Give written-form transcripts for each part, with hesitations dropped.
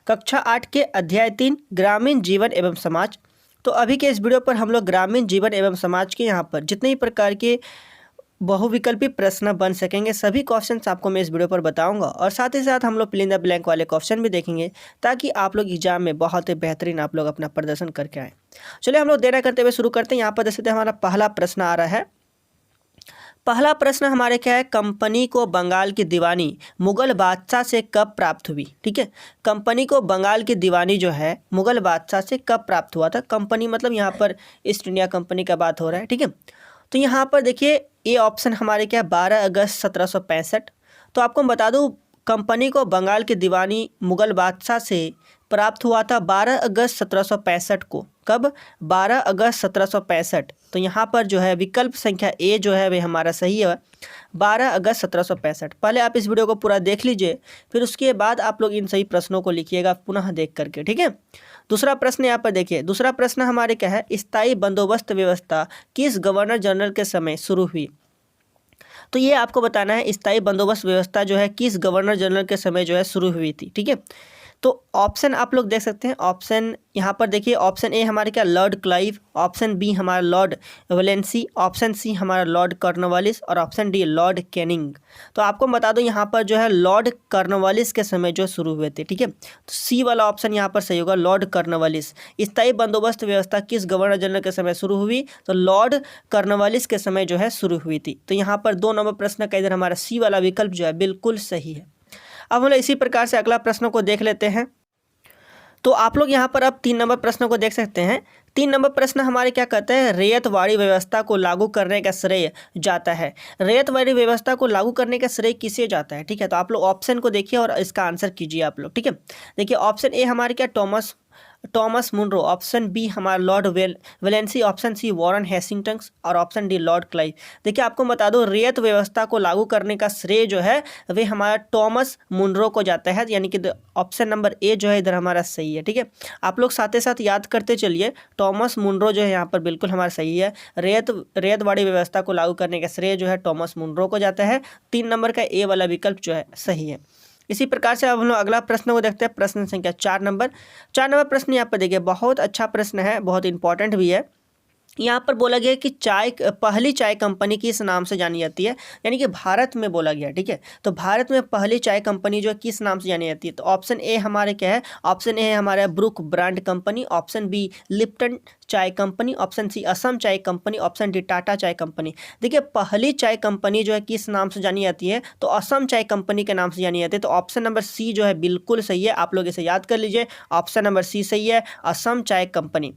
कक्षा 8 के अध्याय 3 ग्रामीण जीवन एवं समाज। तो अभी के इस वीडियो पर हम लोग ग्रामीण जीवन एवं समाज के यहाँ पर जितने ही प्रकार के बहुविकल्पी प्रश्न बन सकेंगे सभी क्वेश्चंस आपको मैं इस वीडियो पर बताऊंगा, और साथ ही साथ हम लोग फिल इन द ब्लैंक वाले क्वेश्चन भी देखेंगे ताकि आप लोग एग्जाम में बहुत ही बेहतरीन आप लोग अपना प्रदर्शन करके आए। चलिए हम लोग देर न करते हुए शुरू करते हैं। यहाँ पर जैसे हमारा पहला प्रश्न आ रहा है। पहला प्रश्न हमारे क्या है, कंपनी को बंगाल की दीवानी मुगल बादशाह से कब प्राप्त हुई। ठीक है, कंपनी को बंगाल की दीवानी जो है मुगल बादशाह से कब प्राप्त हुआ था। कंपनी मतलब यहाँ पर ईस्ट इंडिया कंपनी का बात हो रहा है। ठीक है, तो यहाँ पर देखिए ये ऑप्शन हमारे क्या है 12 अगस्त 1765। तो आपको मैं बता दूँ कंपनी को बंगाल की दीवानी मुगल बादशाह से प्राप्त हुआ था 12 अगस्त 1765 को। कब? 12 अगस्त 1765। तो यहाँ पर जो है विकल्प संख्या ए जो है वे हमारा सही है, 12 अगस्त 1765। पहले आप इस वीडियो को पूरा देख लीजिए, फिर उसके बाद आप लोग इन सही प्रश्नों को लिखिएगा पुनः देख करके। ठीक है, दूसरा प्रश्न यहाँ पर देखिए। दूसरा प्रश्न हमारे क्या है, स्थायी बंदोबस्त व्यवस्था किस गवर्नर जनरल के समय शुरू हुई। तो ये आपको बताना है स्थायी बंदोबस्त व्यवस्था जो है किस गवर्नर जनरल के समय जो है शुरू हुई थी। ठीक है, तो ऑप्शन आप लोग देख सकते हैं। ऑप्शन यहाँ पर देखिए, ऑप्शन ए हमारे क्या लॉर्ड क्लाइव, ऑप्शन बी हमारा लॉर्ड वेलेंसी, ऑप्शन सी हमारा लॉर्ड कॉर्नवालिस और ऑप्शन डी लॉर्ड कैनिंग। तो आपको बता दो यहाँ पर जो है लॉर्ड कॉर्नवालिस के समय जो शुरू हुए थे। ठीक है, तो सी वाला ऑप्शन यहाँ पर सही होगा, लॉर्ड कॉर्नवालिस। स्थायी बंदोबस्त व्यवस्था किस गवर्नर जनरल के समय शुरू हुई, तो लॉर्ड कॉर्नवालिस के समय जो है शुरू हुई थी। तो यहाँ पर 2 नंबर प्रश्न का इधर हमारा सी वाला विकल्प जो है बिल्कुल सही है। अब हम लोग इसी प्रकार से अगला प्रश्न को देख लेते हैं। तो आप लोग यहाँ पर अब 3 नंबर प्रश्न को देख सकते हैं। 3 नंबर प्रश्न हमारे क्या कहते हैं, रैयतवाड़ी व्यवस्था को लागू करने का श्रेय जाता है। रैयतवाड़ी व्यवस्था को लागू करने का श्रेय किसे जाता है। ठीक है, तो आप लोग ऑप्शन को देखिए और इसका आंसर कीजिए आप लोग। ठीक है, देखिए ऑप्शन ए हमारे क्या टॉमस मुनरो, ऑप्शन बी हमारा लॉर्ड वेलेंसी, ऑप्शन सी वॉरेन हेस्टिंग्स और ऑप्शन डी लॉर्ड क्लाइव। देखिए आपको बता दो रैयत व्यवस्था को लागू करने का श्रेय जो है वे हमारा टॉमस मुनरो को जाता है, यानी कि ऑप्शन नंबर ए जो है इधर हमारा सही है। ठीक है, आप लोग साथ ही साथ याद करते चलिए, टॉमस मुनरो जो है यहाँ पर बिल्कुल हमारा सही है। रैयतवाड़ी व्यवस्था को लागू करने का श्रेय जो है टॉमस मुनरो को जाता है। 3 नंबर का ए वाला विकल्प जो है सही है। इसी प्रकार से अब हम लोग अगला प्रश्न को देखते हैं। प्रश्न संख्या 4 नंबर प्रश्न यहाँ पर देखिए, बहुत अच्छा प्रश्न है, बहुत इंपॉर्टेंट भी है। यहाँ पर बोला गया कि पहली चाय कंपनी किस नाम से जानी जाती है, यानी कि भारत में बोला गया। ठीक है, तो भारत में पहली चाय कंपनी जो है किस नाम से जानी जाती है। तो ऑप्शन ए हमारे क्या है, ऑप्शन ए है हमारा Brooke Bond company, option B Lipton चाय कंपनी, ऑप्शन सी असम चाय कंपनी, ऑप्शन डी टाटा चाय कंपनी। देखिए पहली चाय कंपनी जो है किस नाम से जानी जाती है, तो असम चाय कंपनी के नाम से जानी जाती है। तो ऑप्शन नंबर सी जो है बिल्कुल सही है, आप लोग इसे याद कर लीजिए, ऑप्शन नंबर सी सही है, असम चाय कंपनी।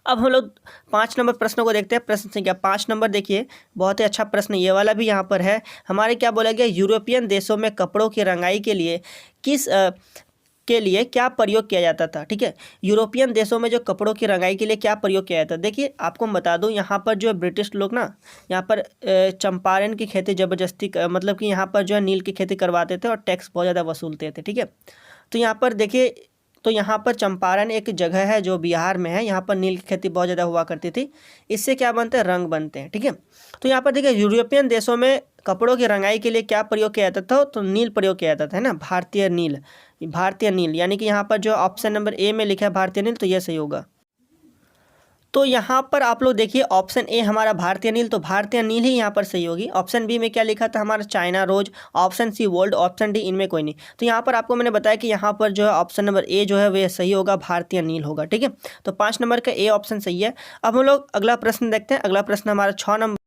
अब हम लोग 5 नंबर प्रश्नों को देखते हैं। प्रश्न संख्या 5 नंबर देखिए, बहुत ही अच्छा प्रश्न ये वाला भी यहाँ पर है। हमारे क्या बोला गया, यूरोपियन देशों में कपड़ों की रंगाई के लिए क्या प्रयोग किया जाता था। ठीक है, यूरोपियन देशों में जो कपड़ों की रंगाई के लिए क्या प्रयोग किया जाता है। देखिए आपको मैं बता दूं यहाँ पर जो है ब्रिटिश लोग ना यहाँ पर चंपारण की खेती ज़बरदस्ती मतलब कि यहाँ पर जो है नील की खेती करवाते थे और टैक्स बहुत ज़्यादा वसूलते थे। ठीक है, तो यहाँ पर देखिए, तो यहाँ पर चंपारण एक जगह है जो बिहार में है, यहाँ पर नील की खेती बहुत ज़्यादा हुआ करती थी। इससे क्या बनते हैं, रंग बनते हैं। ठीक है, तो यहाँ पर देखिए यूरोपियन देशों में कपड़ों की रंगाई के लिए क्या प्रयोग किया जाता था, तो नील प्रयोग किया जाता था, है ना, भारतीय नील, यानी कि यहाँ पर जो ऑप्शन नंबर ए में लिखा है भारतीय नील, तो यह सही होगा। तो यहाँ पर आप लोग देखिए ऑप्शन ए हमारा भारतीय नील, तो भारतीय नील ही यहाँ पर सही होगी। ऑप्शन बी में क्या लिखा था हमारा China rose, option C world, option D इनमें कोई नहीं। तो यहाँ पर आपको मैंने बताया कि यहाँ पर जो है ऑप्शन नंबर ए जो है वह सही होगा, भारतीय नील होगा। ठीक है, तो 5 नंबर का ए ऑप्शन सही है। अब हम लोग अगला प्रश्न देखते हैं। अगला प्रश्न हमारा 6 नंबर,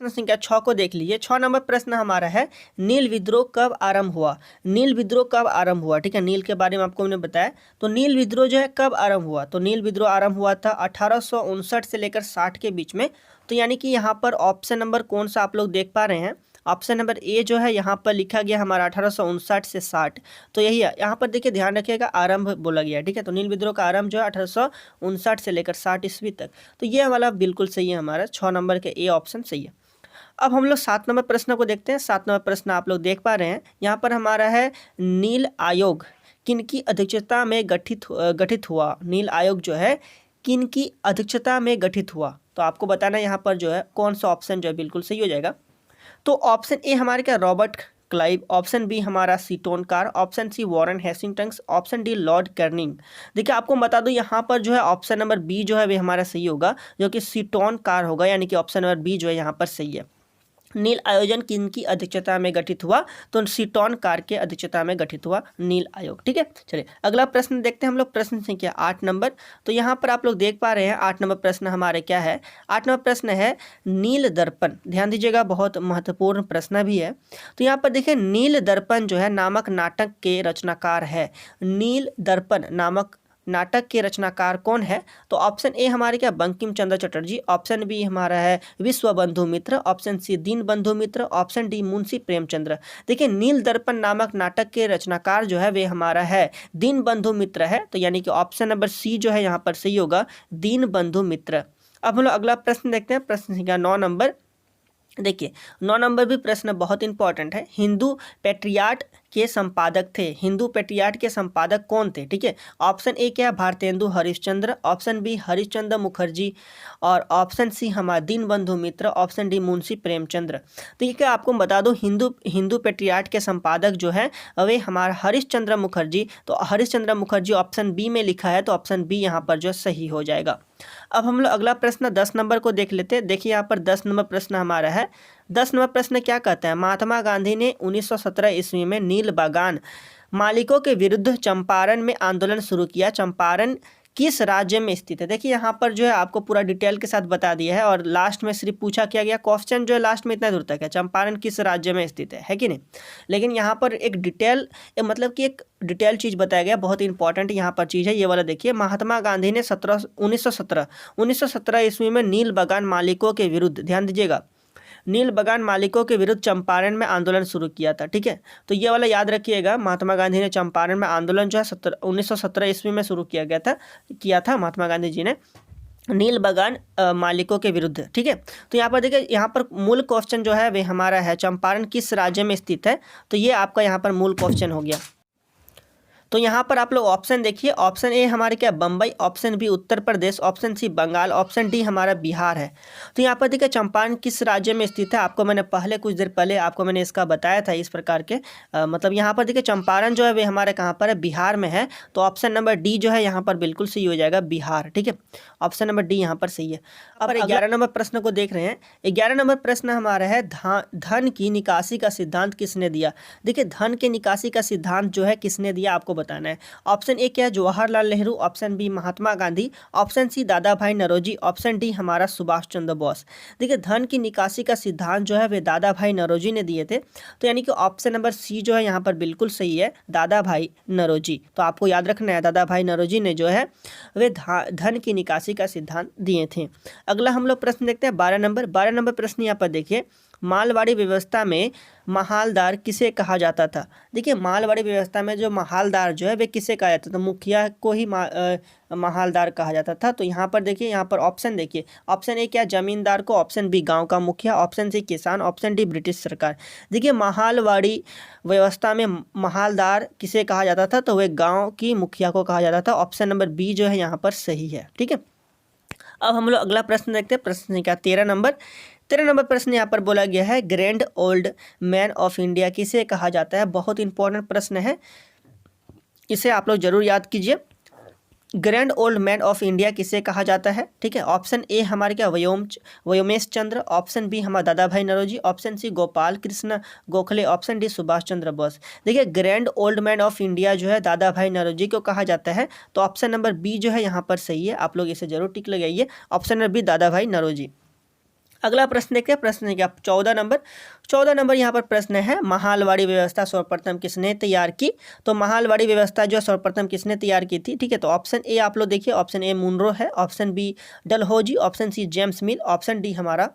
प्रश्न संख्या 6 को देख लीजिए। 6 नंबर प्रश्न हमारा है, नील विद्रोह कब आरंभ हुआ। नील विद्रोह कब आरंभ हुआ। ठीक है, नील के बारे में आपको मैंने बताया, तो नील विद्रोह जो है कब आरंभ हुआ, तो नील विद्रोह आरंभ हुआ था 1859 से लेकर 60 के बीच में। तो यानी कि यहाँ पर ऑप्शन नंबर कौन सा आप लोग देख पा रहे हैं, ऑप्शन नंबर ए जो है यहाँ पर लिखा गया हमारा 1859 से 60, तो यही है। यहाँ पर देखिए ध्यान रखिएगा, आरंभ बोला गया। ठीक है, तो नील विद्रोह का आरंभ जो है 1859 से लेकर 60 ईस्वी तक। तो ये वाला बिल्कुल सही है, हमारा 6 नंबर के ए ऑप्शन सही है। अब हम लोग 7 नंबर प्रश्न को देखते हैं। 7 नंबर प्रश्न आप लोग देख पा रहे हैं, यहाँ पर हमारा है नील आयोग किनकी अध्यक्षता में गठित हुआ। नील आयोग जो है किनकी अध्यक्षता में गठित हुआ, तो आपको बताना यहाँ पर जो है कौन सा ऑप्शन जो है बिल्कुल सही हो जाएगा। तो ऑप्शन ए हमारे क्या रॉबर्ट क्लाइव, ऑप्शन बी हमारा Seton Karr, option C Warren Hastings, option D Lord Canning. देखिए आपको बता दूं यहाँ पर जो है ऑप्शन नंबर बी जो है वे हमारा सही होगा, जो कि सीटोन कार होगा, यानी कि ऑप्शन नंबर बी जो है यहाँ पर सही है। नील आयोजन किनकी अध्यक्षता में गठित हुआ? तो सीटोन कार के अध्यक्षता में गठित हुआ नील आयोग। ठीक है, चलिए अगला प्रश्न देखते हैं हम लोग। प्रश्न संख्या 8 नंबर। तो यहाँ पर आप लोग देख पा रहे हैं 8 नंबर प्रश्न हमारे क्या है। 8 नंबर प्रश्न है नील दर्पण। ध्यान दीजिएगा, बहुत महत्वपूर्ण प्रश्न भी है। तो यहाँ पर देखिए नील दर्पण जो है नामक नाटक के रचनाकार है। नील दर्पण नामक नाटक के रचनाकार कौन है? तो ऑप्शन ए हमारे क्या बंकिम चंद्र चटर्जी, ऑप्शन बी हमारा है विश्वबंधु मित्र, ऑप्शन सी दीनबंधु मित्र, ऑप्शन डी मुंशी प्रेमचंद्र। देखिए नील दर्पण नामक नाटक के रचनाकार जो है वे हमारा है दीनबंधु मित्र है, तो यानी कि ऑप्शन नंबर सी जो है यहाँ पर सही होगा, दीनबंधु मित्र। अब हम लोग अगला प्रश्न देखते हैं, प्रश्न संख्या 9 नंबर। देखिए 9 नंबर भी प्रश्न बहुत इंपॉर्टेंट है। हिंदू पेट्रियाट के संपादक थे। हिंदू पेट्रियाट के संपादक कौन थे? ठीक है, ऑप्शन ए क्या है भारतेंदु हरिश्चंद्र, ऑप्शन बी हरिश्चंद्र मुखर्जी, और ऑप्शन सी हमारा दीनबंधु मित्र, ऑप्शन डी मुंशी प्रेमचंद्र। तो ये क्या आपको बता दो, हिंदू पेट्रियाट के संपादक जो है वे हमारा हरिश्चंद्र मुखर्जी। तो हरिश्चंद्र मुखर्जी ऑप्शन बी में लिखा है, तो ऑप्शन बी यहाँ पर जो सही हो जाएगा। अब हम लोग अगला प्रश्न 10 नंबर को देख लेते हैं। देखिए यहाँ पर 10 नंबर प्रश्न हमारा है। 10 नंबर प्रश्न क्या कहता है? महात्मा गांधी ने 1917 ईस्वी में नील बागान मालिकों के विरुद्ध चंपारण में आंदोलन शुरू किया। चंपारण किस राज्य में स्थित है? देखिए यहाँ पर जो है आपको पूरा डिटेल के साथ बता दिया है, और लास्ट में सिर्फ पूछा क्या गया क्वेश्चन जो है लास्ट में इतना दूर तक है, चंपारण किस राज्य में स्थित है कि नहीं। लेकिन यहाँ पर एक डिटेल मतलब कि एक डिटेल चीज़ बताया गया, बहुत इंपॉर्टेंट यहाँ पर चीज़ है ये वाला। देखिए महात्मा गांधी ने 1917 ईस्वी में नील बागान मालिकों के विरुद्ध, ध्यान दीजिएगा, नील बागान मालिकों के विरुद्ध चंपारण में आंदोलन शुरू किया था। ठीक है, तो ये वाला याद रखिएगा, महात्मा गांधी ने चंपारण में आंदोलन जो है 1917 ईस्वी में शुरू किया था महात्मा गांधी जी ने नील बागान मालिकों के विरुद्ध। ठीक है, तो यहाँ पर देखिए, यहाँ पर मूल क्वेश्चन जो है वे हमारा है चंपारण किस राज्य में स्थित है, तो ये आपका यहाँ पर मूल क्वेश्चन हो गया। तो यहाँ पर आप लोग ऑप्शन देखिए, ऑप्शन ए हमारे क्या Bombay, option B Uttar Pradesh, option C Bengal, option D हमारा बिहार है। तो यहाँ पर देखिए चंपारण किस राज्य में स्थित है, आपको मैंने कुछ देर पहले आपको मैंने इसका बताया था इस प्रकार के मतलब यहाँ पर देखिए चंपारण जो है वे हमारे कहाँ पर है, बिहार में है। तो ऑप्शन नंबर डी जो है यहाँ पर बिल्कुल सही हो जाएगा, बिहार। ठीक है, ऑप्शन नंबर डी यहाँ पर सही है। अब 11 नंबर प्रश्न को देख रहे हैं। 11 नंबर प्रश्न हमारा है धन की निकासी का सिद्धांत किसने दिया? देखिए धन के निकासी का सिद्धांत जो है किसने दिया आपको बताना है। ऑप्शन ए क्या है Jawaharlal Nehru, option B Mahatma Gandhi, option C दादा भाई नौरोजी, ऑप्शन डी हमारा सुभाष चंद्र बोस। देखिए धन की निकासी का सिद्धांत जो है वे दादा भाई नौरोजी ने दिए थे, तो यानी कि ऑप्शन नंबर सी जो है यहाँ पर बिल्कुल सही है, दादा भाई नौरोजी। तो आपको याद रखना है दादा भाई नौरोजी ने जो है वे धन की निकासी का सिद्धांत दिए थे। अगला हम लोग प्रश्न देखते हैं 12 नंबर प्रश्न यहाँ पर देखिए, मालवाड़ी व्यवस्था में महालदार किसे कहा जाता था? देखिए मालवाड़ी व्यवस्था में जो महालदार जो है वे किसे कहा जाता था? मुखिया को ही महालदार कहा जाता था। तो यहाँ पर देखिए, यहाँ पर ऑप्शन देखिए, ऑप्शन ए क्या जमींदार को, ऑप्शन बी गांव का मुखिया, ऑप्शन सी किसान, ऑप्शन डी ब्रिटिश सरकार। देखिए मालवाड़ी व्यवस्था में महालदार किसे कहा जाता था? तो वह गाँव की मुखिया को कहा जाता था। ऑप्शन नंबर बी जो है यहाँ पर सही है। ठीक है, अब हम लोग अगला प्रश्न देखते हैं, प्रश्न संख्या 13 नंबर प्रश्न यहाँ पर बोला गया है, grand old man of India किसे कहा जाता है? बहुत इंपॉर्टेंट प्रश्न है, इसे आप लोग जरूर याद कीजिए। Grand old man of India किसे कहा जाता है? ठीक है, ऑप्शन ए हमारे क्या व्योमेश चंद्र, ऑप्शन बी हमारा Dadabhai Naoroji, option C Gopal Krishna Gokhale, option D Subhash Chandra Bose. देखिए grand old man of India जो है दादा भाई नौरोजी को कहा जाता है। तो ऑप्शन नंबर बी जो है यहाँ पर सही है, आप लोग इसे जरूर टिक लगाइए, ऑप्शन नंबर बी दादा भाई नौरोजी। अगला प्रश्न देखते हैं, प्रश्न क्या 14 नंबर यहाँ पर प्रश्न है, महालवाड़ी व्यवस्था सर्वप्रथम किसने तैयार की? तो महालवाड़ी व्यवस्था जो सर्वप्रथम किसने तैयार की थी? ठीक है, तो ऑप्शन ए आप लोग देखिए, ऑप्शन ए मुनरो है, option B Dalhousie, option C James Mill, option D हमारा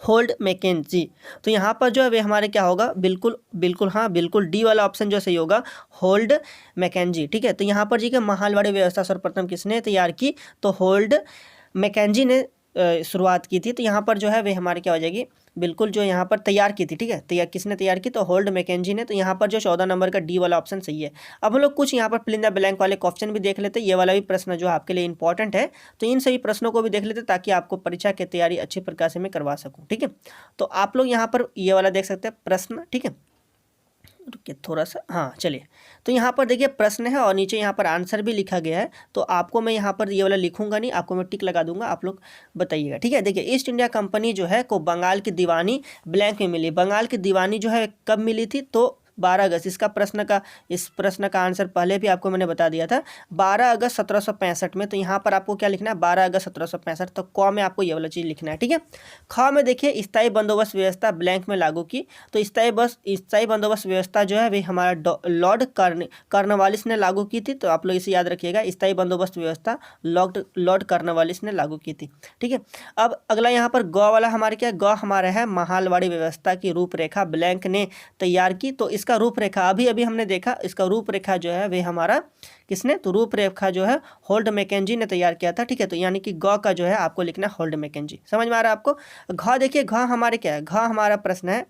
होल्ड मैकेंजी। तो यहाँ पर जो है वे हमारे क्या होगा, बिल्कुल डी वाला ऑप्शन जो सही होगा, होल्ड मैकेंजी। ठीक है, तो यहाँ पर जी के महालवाड़ी व्यवस्था सर्वप्रथम किसने तैयार की? तो होल्ड मैकेंजी ने शुरुआत की थी। तो यहाँ पर जो है वे हमारे क्या हो जाएगी, बिल्कुल जो यहाँ पर तैयार की थी। ठीक है, किसने तैयार की? तो होल्ड मैकेंजी ने। तो यहाँ पर जो 14 नंबर का डी वाला ऑप्शन सही है। अब हम लोग कुछ यहाँ पर फिल इन द ब्लैंक वाले क्वेश्चन भी देख लेते हैं, ये वाला भी प्रश्न जो आपके लिए इंपॉर्टेंट है, तो इन सभी प्रश्नों को भी देख लेते ताकि आपको परीक्षा की तैयारी अच्छी प्रकार से मैं करवा सकूँ। ठीक है, तो आप लोग यहाँ पर ये वाला देख सकते हैं प्रश्न। ठीक है, रुकिए थोड़ा सा, हाँ चलिए। तो यहाँ पर देखिए प्रश्न है और नीचे यहाँ पर आंसर भी लिखा गया है। तो आपको मैं यहाँ पर ये वाला लिखूंगा नहीं, आपको मैं टिक लगा दूंगा, आप लोग बताइएगा, ठीक है। देखिए ईस्ट इंडिया कंपनी जो है को बंगाल की दीवानी ब्लैंक में मिली। बंगाल की दीवानी जो है कब मिली थी? तो 12 अगस्त। इस प्रश्न का आंसर पहले भी आपको मैंने बता दिया था, 12 अगस्त 1765 में। तो यहाँ पर आपको क्या लिखना है? 12 अगस्त 1765। तो क में आपको ये वाला चीज़ लिखना है, ठीक है। ख में देखिए स्थायी बंदोबस्त व्यवस्था ब्लैंक में लागू की। तो स्थायी बंदोबस्त व्यवस्था जो है वे हमारा लॉर्ड कॉर्नवालिस ने लागू की थी। तो आप लोग इसे याद रखिएगा, स्थायी बंदोबस्त व्यवस्था लॉर्ड कॉर्नवालिस ने लागू की थी, ठीक है। अब अगला यहाँ पर ग वाला हमारे क्या? ग हमारा है महालवाड़ी व्यवस्था की रूपरेखा ब्लैंक ने तैयार की। तो इसका रूपरेखा अभी अभी हमने देखा, इसका रूपरेखा जो है वे हमारा किसने? तो रूपरेखा जो है होल्ड मैकेंजी ने तैयार किया था, ठीक है। तो यानी कि ग का जो है आपको लिखना है होल्ड मैकेंजी। समझ में आ रहा है आपको? घ देखिए, घ हमारे क्या है? घ हमारा प्रश्न है,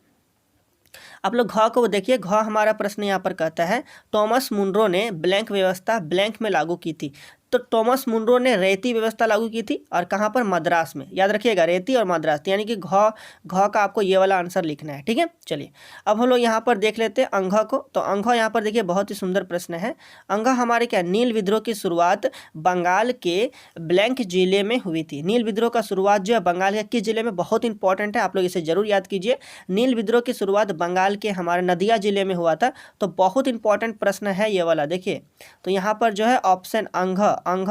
आप लोग घ को देखिए। घ हमारा प्रश्न यहाँ पर कहता है टॉमस मुनरो ने ब्लैंक व्यवस्था ब्लैंक में लागू की थी। तो टॉमस मुनरो ने रेती व्यवस्था लागू की थी, और कहाँ पर? मद्रास में। याद रखिएगा, रेती और मद्रास, यानी कि घ का आपको ये वाला आंसर लिखना है, ठीक है। चलिए अब हम लोग यहाँ पर देख लेते हैं अंघ को। तो अंघ यहाँ पर देखिए बहुत ही सुंदर प्रश्न है। अंघ हमारे क्या? नील विद्रोह की शुरुआत बंगाल के ब्लैंक जिले में हुई थी। नील विद्रोह का शुरुआत जो है बंगाल के किस जिले में? बहुत इंपॉर्टेंट है, आप लोग इसे जरूर याद कीजिए। नील विद्रोह की शुरुआत बंगाल के हमारे नदिया जिले में हुआ था। तो बहुत इंपॉर्टेंट प्रश्न है ये वाला, देखिए। तो यहाँ पर जो है ऑप्शन अंघ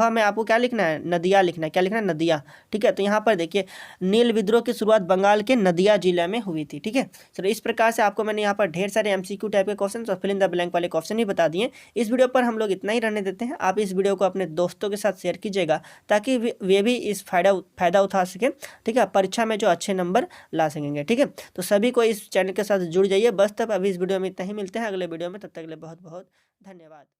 में आपको क्या लिखना है? नदिया लिखना है। क्या लिखना है? नदिया, ठीक है। तो यहाँ पर देखिए नील विद्रोह की शुरुआत बंगाल के नदिया जिले में हुई थी, ठीक है। चलो इस प्रकार से आपको मैंने यहाँ पर ढेर सारे MCQ टाइप के क्वेश्चन और फिल इन द ब्लैंक वाले क्वेश्चन ही बता दिए। इस वीडियो पर हम लोग इतना ही रहने देते हैं। आप इस वीडियो को अपने दोस्तों के साथ शेयर कीजिएगा ताकि वे भी इस फायदा उठा सकें, ठीक है। परीक्षा में जो अच्छे नंबर ला सकेंगे, ठीक है। तो सभी को इस चैनल के साथ जुड़ जाइए। बस तब अभी इस वीडियो में इतना ही, मिलते हैं अगले वीडियो में। तब तक के लिए बहुत बहुत धन्यवाद।